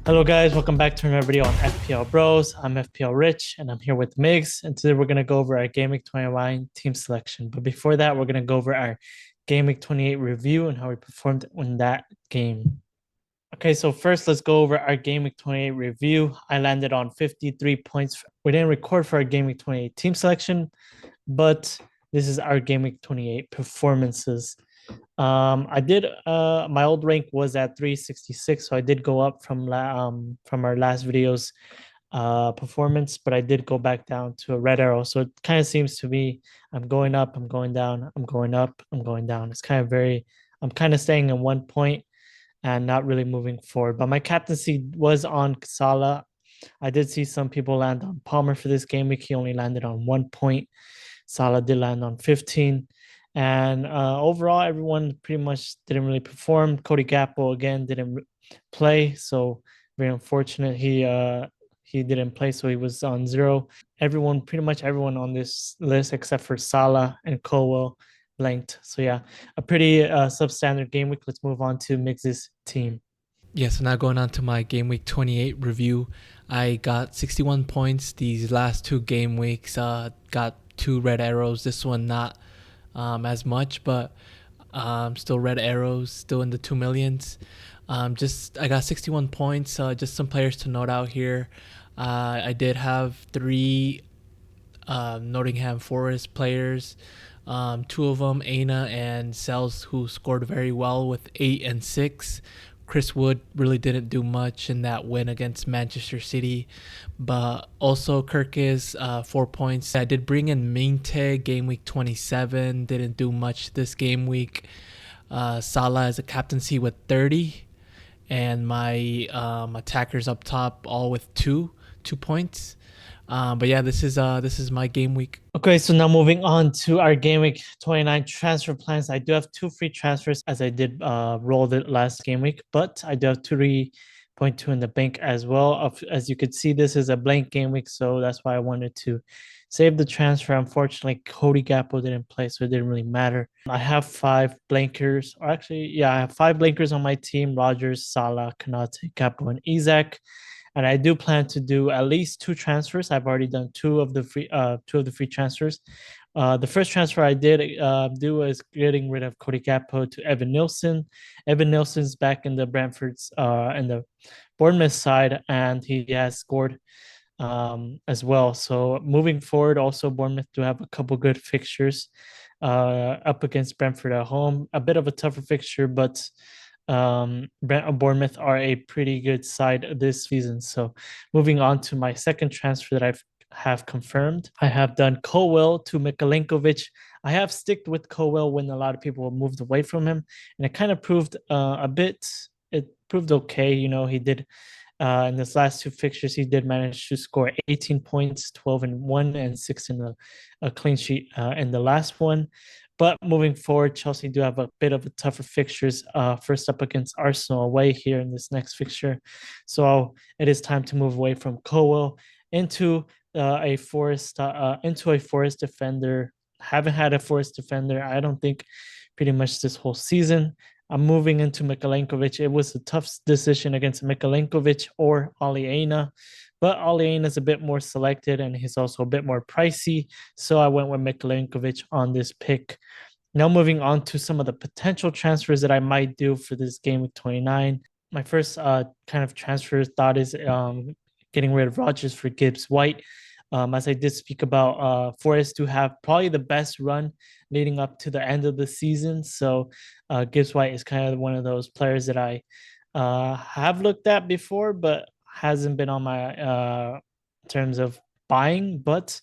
Hello guys, welcome back to another video on FPL Bros. I'm FPL Rich and I'm here with MIGS, and today we're going to go over our Game Week 29 team selection. But before that, we're going to go over our Game Week 28 review and how we performed in that game. Okay, so first let's go over our Game Week 28 review. I landed on 53 points. We didn't record for our Game Week 28 team selection, but this is our Game Week 28 performances. I did my old rank was at 366, so I did go up from our last video's performance, but I did go back down to a red arrow. So it kind of seems to be I'm going up, I'm going down, I'm going up, I'm going down. It's kind of very I'm kind of staying in one point and not really moving forward. But my captaincy was on Salah. I did see some people land on Palmer for this game week. He only landed on 1 point. Salah did land on 15. And overall, everyone pretty much didn't really perform. Cody Gakpo again didn't play, so very unfortunate. He didn't play, so he was on zero. Pretty much everyone on this list except for Salah and Colwell blanked. So yeah, a pretty substandard game week. Let's move on to Mix's team. Yeah, so now going on to my game week 28 review. I got 61 points these last two game weeks. Got two red arrows. This one not as much, but still red arrows, still in the 2 millions. I got 61 points. Just some players to note out here. I did have three Nottingham Forest players. Two of them, Aina and Sells, who scored very well with 8 and 6. Chris Wood really didn't do much in that win against Manchester City, but also Kirk is 4 points. I did bring in Minte game week 27, didn't do much this game week. Salah as a captaincy with 30, and my attackers up top all with 2 points. But yeah, this is my game week. Okay, so now moving on to our game week 29 transfer plans. I do have two free transfers as I did roll the last game week, but I do have 3.2 in the bank as well. As you could see, this is a blank game week, so that's why I wanted to save the transfer. Unfortunately, Cody Gakpo didn't play, so it didn't really matter. I have five blankers, or actually, yeah, I have five blankers on my team: Rogers, Salah, Konate, Gakpo, and Isaac. And I do plan to do at least two transfers. I've already done two of the free transfers. The first transfer I did do is getting rid of Cody Gakpo to Evan Nilsson. Evan Nilsson's back in the Brentford's in the Bournemouth side, and he has scored as well. So moving forward, also Bournemouth do have a couple good fixtures up against Brentford at home. A bit of a tougher fixture, but Bournemouth are a pretty good side this season. So moving on to my second transfer that have confirmed, I have done Colwell to Mikalenkovic. I have sticked with Colwell when a lot of people moved away from him, and it kind of proved it proved okay. You know, he did in his last two fixtures, he did manage to score 18 points, 12 in one, and 6 in a clean sheet in the last one. But moving forward, Chelsea do have a bit of a tougher fixtures. First up against Arsenal away here in this next fixture, so it is time to move away from Colwell into a Forest defender. Haven't had a Forest defender, I don't think, pretty much this whole season. I'm moving into Mikalenkovic. It was a tough decision against Mikalenkovic or Ali Aina, but Ali Aina is a bit more selected and he's also a bit more pricey. So I went with Mikalenkovic on this pick. Now moving on to some of the potential transfers that I might do for this game with 29. My first kind of transfer thought is getting rid of Rogers for Gibbs White. As I did speak about, Forest to have probably the best run leading up to the end of the season. So Gibbs White is kind of one of those players that I have looked at before, but hasn't been on my terms of buying. But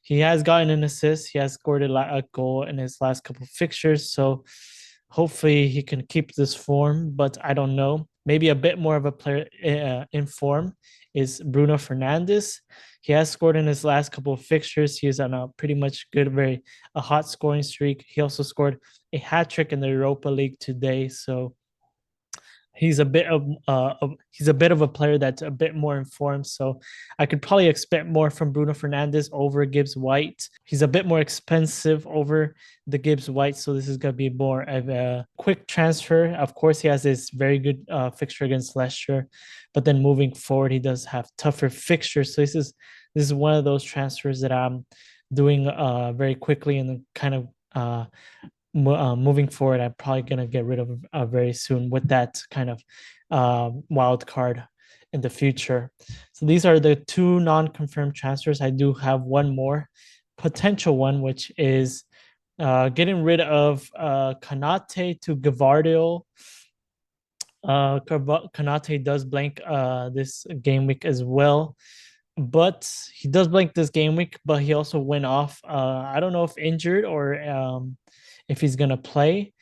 he has gotten an assist. He has scored a goal in his last couple of fixtures. So hopefully he can keep this form, but I don't know. Maybe a bit more of a player in form is Bruno Fernandes. He has scored in his last couple of fixtures. He is on a pretty much good, a hot scoring streak. He also scored a hat trick in the Europa League today. So He's a bit of a player that's a bit more informed, so I could probably expect more from Bruno Fernandes over Gibbs White. He's a bit more expensive over the Gibbs White, so this is going to be more of a quick transfer. Of course, he has this very good fixture against Leicester, but then moving forward, he does have tougher fixtures. So this is one of those transfers that I'm doing very quickly and then kind of moving forward, I'm probably gonna get rid of very soon with that kind of wild card in the future. So these are the two non-confirmed transfers. I do have one more potential one, which is getting rid of Kanate to Gavardio. Kanate does blank this game week as well, but he does blank this game week, but he also went off. I don't know if injured or if he's gonna play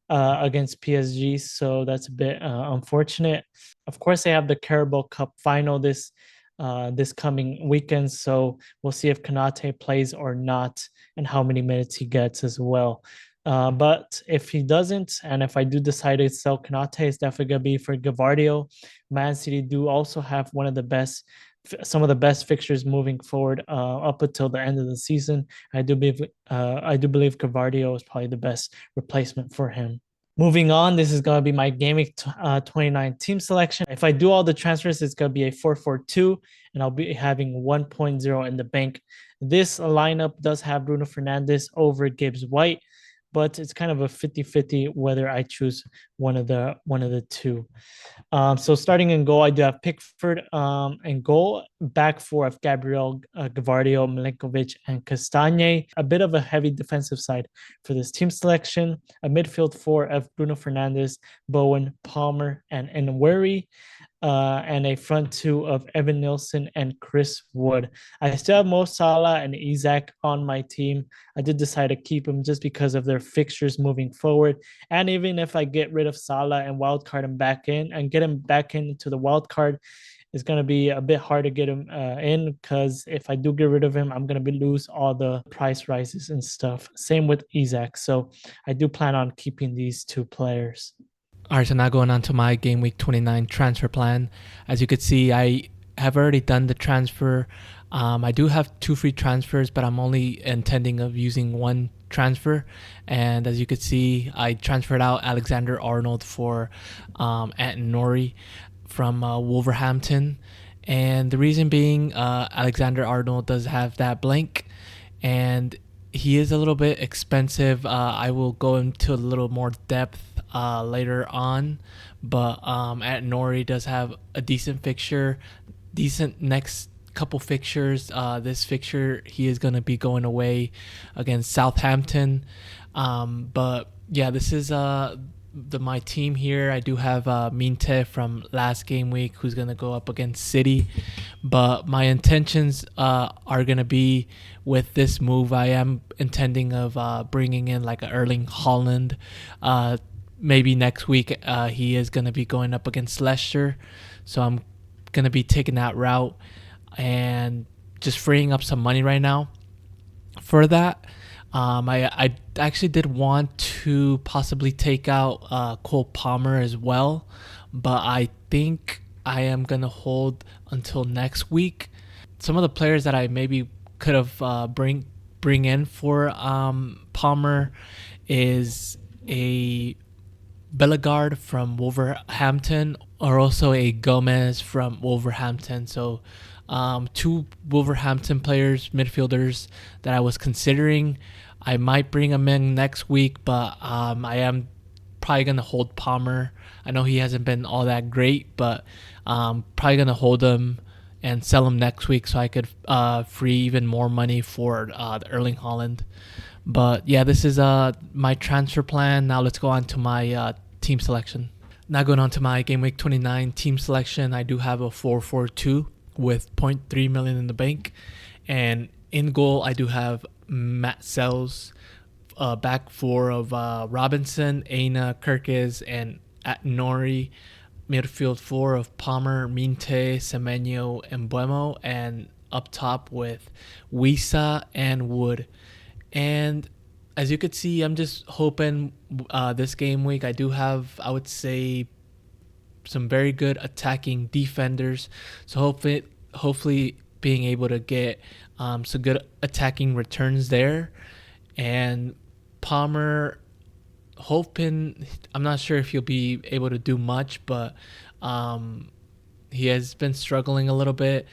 against PSG, so that's a bit unfortunate. Of course, they have the Carabao Cup final this coming weekend, so we'll see if Kanate plays or not, and how many minutes he gets as well. But if he doesn't, and if I do decide to sell Kanate, it's definitely gonna be for Gavardio. Man City do also have some of the best fixtures moving forward up until the end of the season. I do believe Gavardio is probably the best replacement for him. Moving on, this is going to be my Game Week 29 team selection. If I do all the transfers, it's going to be a 4-4-2, and I'll be having 1.0 in the bank. This lineup does have Bruno Fernandes over Gibbs White, but it's kind of a 50-50 whether I choose one of the two. So starting in goal, I do have Pickford in goal. Back four of Gabriel, Gavardio, Milinkovic, and Castagne. A bit of a heavy defensive side for this team selection. A midfield four of Bruno Fernandes, Bowen, Palmer, and Nweri. And a front two of Evan Nilsson and Chris Wood. I still have Mo Salah and Isak on my team. I did decide to keep them just because of their fixtures moving forward. And even if I get rid of Salah and wildcard him back in and get him back into the wildcard, it's going to be a bit hard to get him in, because if I do get rid of him, I'm going to lose all the price rises and stuff. Same with Isak. So I do plan on keeping these two players. All right, so now going on to my Game Week 29 transfer plan. As you could see, I have already done the transfer. I do have 2 free transfers, but I'm only intending of using 1 transfer. And as you could see, I transferred out Alexander Arnold for Ant Nori from Wolverhampton. And the reason being, Alexander Arnold does have that blank, and he is a little bit expensive. I will go into a little more depth later on, but at Nori does have a decent fixture, decent next couple fixtures. This fixture, he is going to be going away against Southampton, but yeah, this is my team here. I do have Minte from last game week, who's going to go up against City, but my intentions are going to be with this move. I am intending of bringing in like a Erling Haaland. Maybe next week he is going to be going up against Leicester, so I'm going to be taking that route and just freeing up some money right now for that. I actually did want to possibly take out Cole Palmer as well, but I think I am going to hold until next week. Some of the players that I maybe could have bring in for Palmer is a Bellegarde from Wolverhampton, or also a Gomez from Wolverhampton. So 2 Wolverhampton players, midfielders, that I was considering. I might bring them in next week, but I am probably going to hold Palmer. I know he hasn't been all that great, but probably going to hold him and sell him next week so I could free even more money for the Erling Haaland. But yeah, this is my transfer plan. Now let's go on to my team selection. Now going on to my Game Week 29 team selection, I do have a 4-4-2 with 0.3 million in the bank. And in goal, I do have Matt Sells, back four of Robinson, Aina, Kirkes, and at Nori. Midfield four of Palmer, Minte, Semenyo, and Buemo. And up top with Wisa and Wood. And as you could see, I'm just hoping this game week I do have, I would say, some very good attacking defenders. So hopefully being able to get some good attacking returns there. And Palmer, hoping, I'm not sure if he'll be able to do much, but he has been struggling a little bit.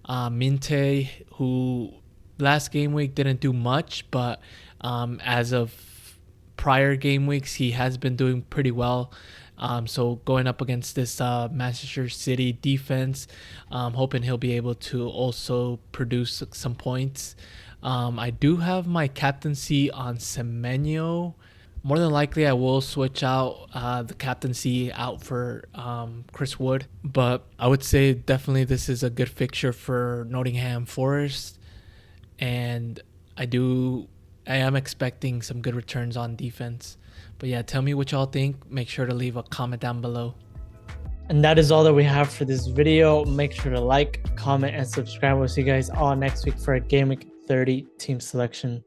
Minte, who last game week didn't do much, but as of prior game weeks, he has been doing pretty well. So going up against this Manchester City defense, hoping he'll be able to also produce some points. I do have my captaincy on Semenyo. More than likely, I will switch out the captaincy out for Chris Wood. But I would say definitely this is a good fixture for Nottingham Forest. And I am expecting some good returns on defense. But yeah, tell me what y'all think. Make sure to leave a comment down below. And that is all that we have for this video. Make sure to like, comment, and subscribe. We'll see you guys all next week for a Game Week 30 team selection.